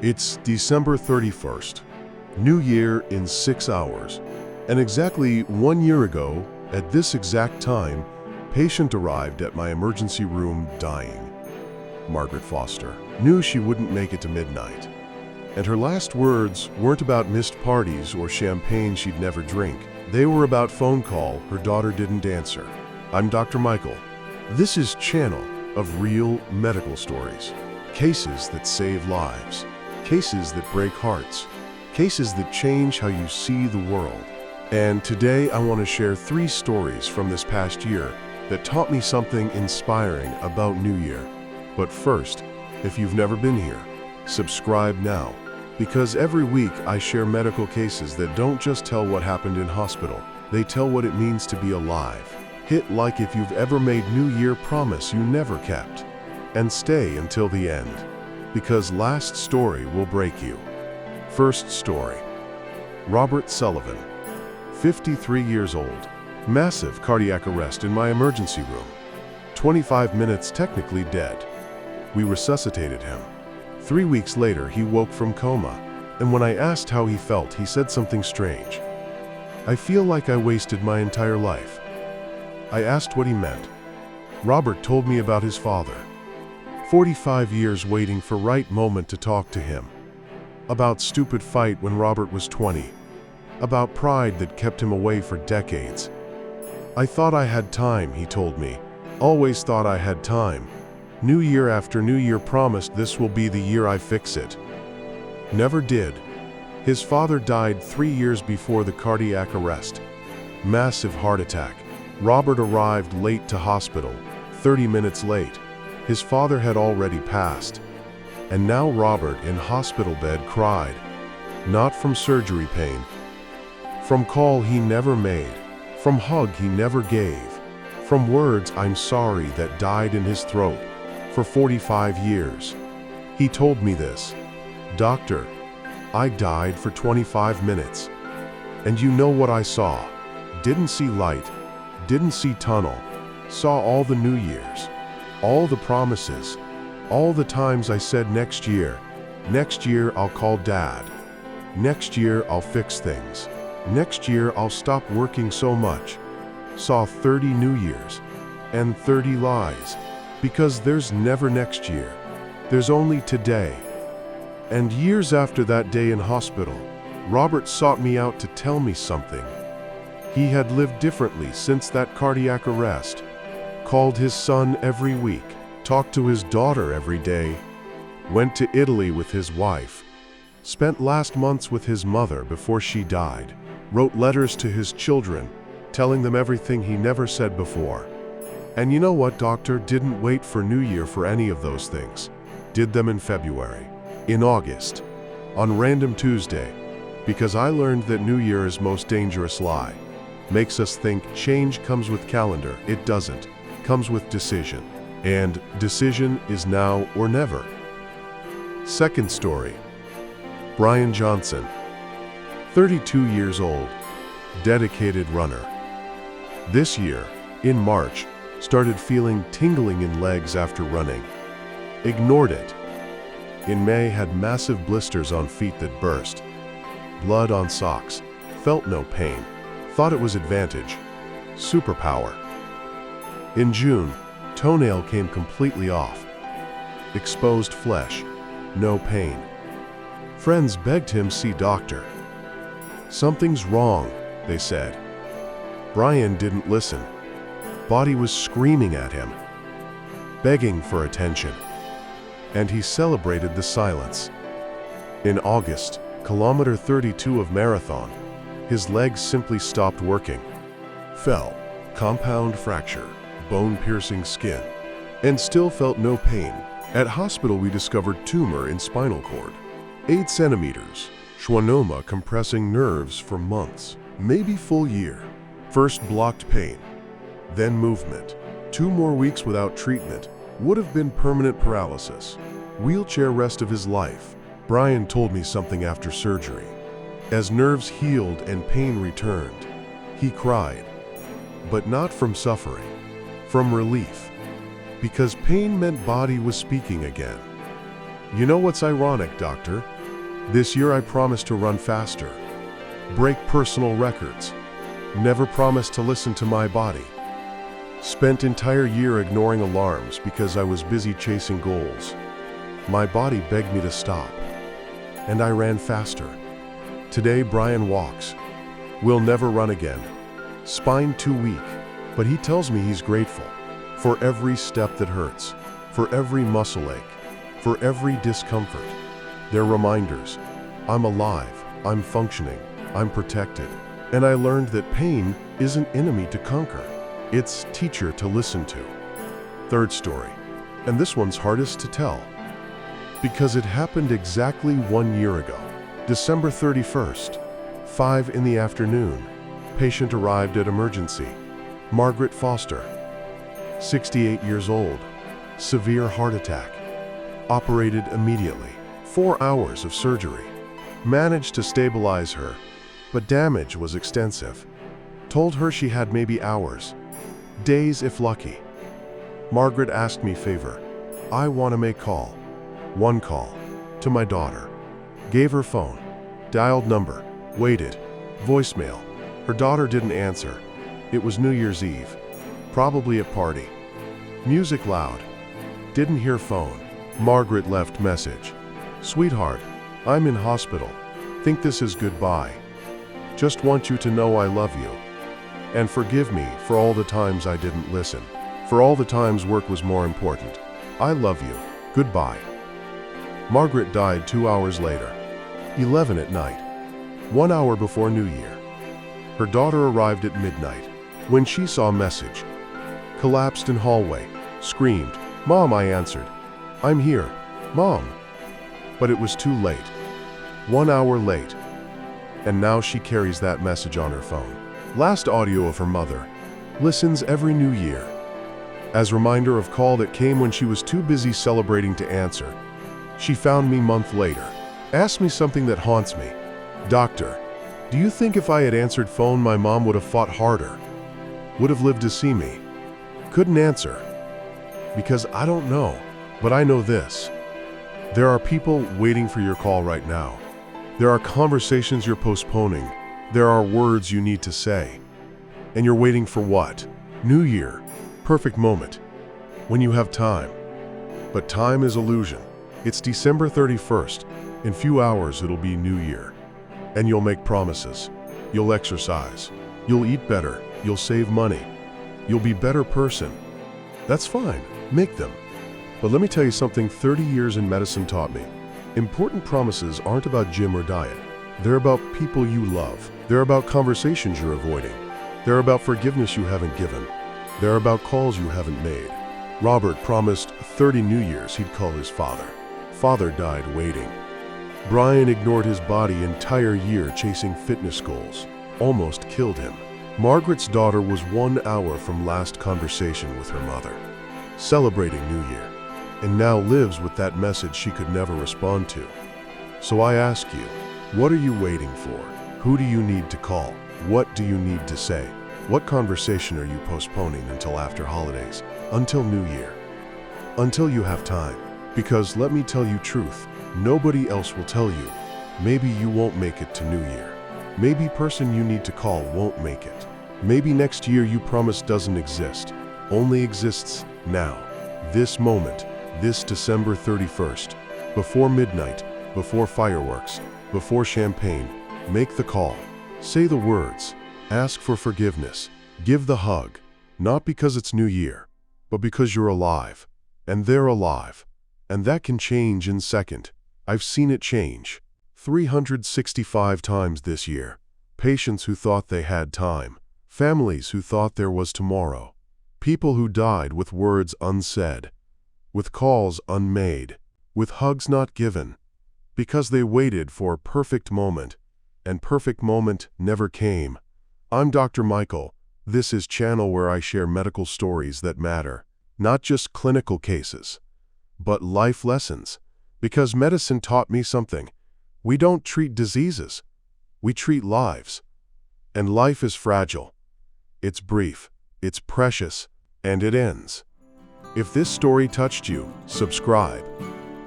It's December 31st, New Year in 6 hours, and exactly 1 year ago, at this exact time, patient arrived at my emergency room dying. Margaret Foster knew she wouldn't make it to midnight, and her last words weren't about missed parties or champagne she'd never drink. They were about phone call her daughter didn't answer. I'm Dr. Michael. This is Channel of Real Medical Stories. Cases that save lives. Cases that break hearts. Cases that change how you see the world. And today I want to share 3 stories from this past year that taught me something inspiring about New Year. But first, if you've never been here, subscribe now. Because every week I share medical cases that don't just tell what happened in hospital, they tell what it means to be alive. Hit like if you've ever made New Year promise you never kept. And stay until the end, because last story will break you. First story. Robert Sullivan, 53 years old. Massive cardiac arrest in my emergency room. 25 minutes technically dead. We resuscitated him. 3 weeks later, he woke from coma, and when I asked how he felt, he said something strange. I feel like I wasted my entire life. I asked what he meant. Robert told me about his father. 45 years waiting for right moment to talk to him. About stupid fight when Robert was 20. About pride that kept him away for decades. I thought I had time, he told me. Always thought I had time. New Year after New Year promised this will be the year I fix it. Never did. His father died 3 years before the cardiac arrest. Massive heart attack. Robert arrived late to hospital, 30 minutes late. His father had already passed. And now Robert, in hospital bed, cried. Not from surgery pain. From call he never made. From hug he never gave. From words I'm sorry that died in his throat. For 45 years. He told me this. Doctor, I died for 25 minutes. And you know what I saw? Didn't see light. Didn't see tunnel. Saw all the New Years. All the promises. All the times I said next year I'll call Dad. Next year I'll fix things. Next year I'll stop working so much. Saw 30 New Years. And 30 lies. Because there's never next year. There's only today. And years after that day in hospital, Robert sought me out to tell me something. He had lived differently since that cardiac arrest. Called his son every week. Talked to his daughter every day. Went to Italy with his wife. Spent last months with his mother before she died. Wrote letters to his children, telling them everything he never said before. And you know what, doctor? Didn't wait for New Year for any of those things. Did them in February, in August, on random Tuesday, because I learned that New Year is most dangerous lie. Makes us think change comes with calendar. It doesn't. Comes with decision. And decision is now or never. Second story. Brian Johnson, 32 years old, dedicated runner. This year, in March, started feeling tingling in legs after running. Ignored it. In May, had massive blisters on feet that burst. Blood on socks. Felt no pain. Thought it was advantage. Superpower. In June, toenail came completely off. Exposed flesh. No pain. Friends begged him see doctor. Something's wrong, they said. Brian didn't listen. Body was screaming at him, begging for attention. And he celebrated the silence. In August, kilometer 32 of marathon, his legs simply stopped working. Fell, compound fracture, bone-piercing skin, and still felt no pain. At hospital we discovered tumor in spinal cord. 8 centimeters, schwannoma compressing nerves for months, maybe full year. First blocked pain. Then movement. 2 more weeks without treatment would have been permanent paralysis. Wheelchair rest of his life. Brian told me something after surgery. As nerves healed and pain returned, he cried. But not from suffering, from relief. Because pain meant body was speaking again. You know what's ironic, doctor? This year I promised to run faster, break personal records, never promised to listen to my body. Spent entire year ignoring alarms because I was busy chasing goals. My body begged me to stop, and I ran faster. Today Brian walks. Will never run again. Spine too weak, but he tells me he's grateful for every step that hurts, for every muscle ache, for every discomfort. They're reminders. I'm alive, I'm functioning, I'm protected. And I learned that pain isn't enemy to conquer. It's teacher to listen to. Third story, and this one's hardest to tell, because it happened exactly 1 year ago. December 31st, 5 in the afternoon. Patient arrived at emergency. Margaret Foster, 68 years old, severe heart attack. Operated immediately. 4 hours of surgery. Managed to stabilize her, but damage was extensive. Told her she had maybe hours, days if lucky. Margaret asked me favor. I want to make call. One call. To my daughter. Gave her phone. Dialed number. Waited. Voicemail. Her daughter didn't answer. It was New Year's Eve. Probably a party. Music loud. Didn't hear phone. Margaret left message. Sweetheart, I'm in hospital. Think this is goodbye. Just want you to know I love you. And forgive me for all the times I didn't listen. For all the times work was more important. I love you. Goodbye. Margaret died 2 hours later. 11 at night. 1 hour before New Year. Her daughter arrived at midnight. When she saw message, collapsed in hallway, screamed, "Mom," I answered. "I'm here, Mom." But it was too late. 1 hour late. And now she carries that message on her phone. Last audio of her mother. Listens every New Year. As reminder of call that came when she was too busy celebrating to answer. She found me month later. Asked me something that haunts me. "Doctor, do you think if I had answered phone my mom would have fought harder? Would have lived to see me?" Couldn't answer. Because I don't know. But I know this. There are people waiting for your call right now. There are conversations you're postponing. There are words you need to say. And you're waiting for what? New Year. Perfect moment. When you have time. But time is illusion. It's December 31st. In few hours it'll be New Year. And you'll make promises. You'll exercise. You'll eat better. You'll save money. You'll be a better person. That's fine. Make them. But let me tell you something 30 years in medicine taught me. Important promises aren't about gym or diet. They're about people you love. They're about conversations you're avoiding. They're about forgiveness you haven't given. They're about calls you haven't made. Robert promised 30 New Years he'd call his father. Father died waiting. Brian ignored his body entire year chasing fitness goals. Almost killed him. Margaret's daughter was 1 hour from last conversation with her mother. Celebrating New Year. And now lives with that message she could never respond to. So I ask you, what are you waiting for? Who do you need to call? What do you need to say? What conversation are you postponing until after holidays? Until New Year? Until you have time. Because let me tell you truth, nobody else will tell you. Maybe you won't make it to New Year. Maybe person you need to call won't make it. Maybe next year you promised doesn't exist, only exists now. This moment. This December 31st, before midnight, before fireworks, before champagne, make the call, say the words, ask for forgiveness, give the hug, not because it's New Year, but because you're alive, and they're alive, and that can change in second. I've seen it change. 365 times this year. Patients who thought they had time, families who thought there was tomorrow, people who died with words unsaid, with calls unmade, with hugs not given, because they waited for a perfect moment, and perfect moment never came. I'm Dr. Michael. This is channel where I share medical stories that matter, not just clinical cases, but life lessons, because medicine taught me something. We don't treat diseases, we treat lives. And life is fragile. It's brief, it's precious, and it ends. If this story touched you, subscribe,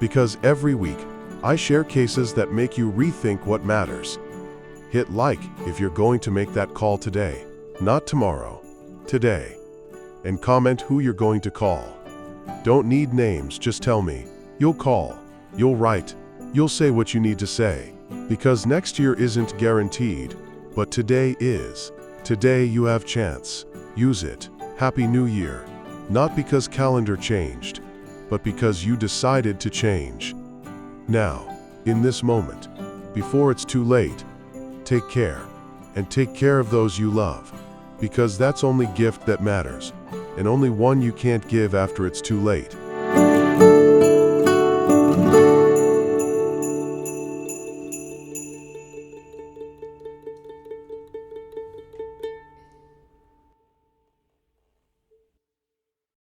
because every week I share cases that make you rethink what matters. Hit like if you're going to make that call today, not tomorrow, today. And comment who you're going to call. Don't need names, just tell me. You'll call, you'll write, you'll say what you need to say. Because next year isn't guaranteed, but today is. Today you have chance. Use it. Happy New Year. Not because calendar changed, but because you decided to change. Now, in this moment, before it's too late, take care. And take care of those you love. Because that's only gift that matters, and only one you can't give after it's too late.